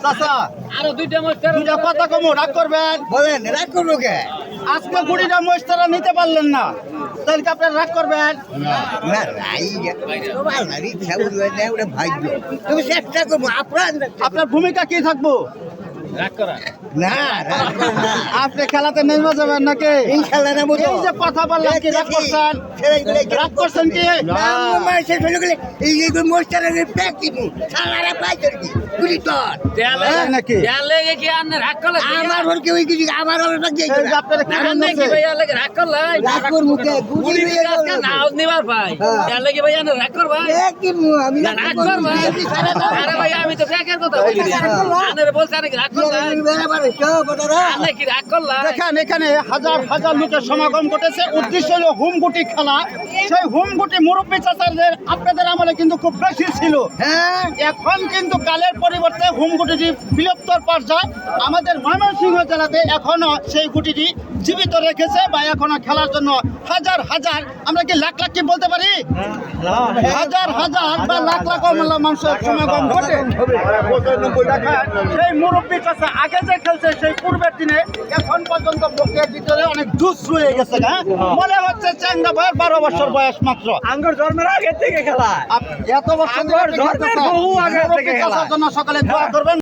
চাচা আরো দুইটা দুইটা কথা কমো রাগ করবেন বলেন রাগ করবো কে? আজকে কুড়িটা মহিষ তারা নিতে পারলেন না তাহলে কি আপনার রাগ করবেন না রাই তোমার নারী ঠাকুর ওটা ভাগ্য তুমি চেষ্টা করবো আপনার ভূমিকা কি থাকবো রাগ করা না রাগ করো না। আপনি খেলাতে নেমে যাবেন নাকি ইনশাল্লাহ না বলবো এই যে কথা বললাম কি রাগ করছেন রাগ করছেন কি নাকি লেগে কি আর রাগ করলে আমার ঘর কেউ কিছু আমার এই যে আপনারা কি বলছে? ভাইয়া লেগে রাগ করলে রাগ করবো কে? গুলি আজকে নাও নিবার ভাই এর লেগে ভাইয়া রাগ করবা আমি রাগ করবা আরে ভাই আমি তো ব্যাকের কথা বলছি আনের বলছ নাকি রাগ করলা আনে কি রাগ করলা দেখেন এখানে হাজার হাজার লোকের সমাগম ঘটেছে উদ্দেশ্য হলো হুমগুটি খেলা সেই হুমগুটি মুরব্বী চাচাদের আপনাদের আমলে কিন্তু খুব বেশি ছিল হ্যাঁ এখন কিন্তু কালের পরিবর্তে হুমগুটিটি বিলুপ্তর পর্যায়ে আমাদের ময়মনসিংহ জেলাতে এখনো সেই গুটিটি জীবিত রেখেছে বা এখনো খেলার জন্য হাজার হাজার আমরা কি লাখ লাখ কি বলতে পারি হাজার হাজার বা লাখ লাখ মানুষের সমাগম ঘটে দেখেন, সেই মুরব্বী চাচা আগে যে খেলছে সেই পূর্বের দিনে এখন পর্যন্ত বুকের ভিতরে অনেক জুস রয়ে গেছে হ্যাঁ মনে হচ্ছে চ্যাংরা বয়স 12 বছর বয়স মাত্র আঙ্গুর জন্মের আগে থেকে খেলা এত বছর আঙ্গুর জন্মের বহু আগে থেকে খেলা। জন্য সকালে দোয়া করবেন।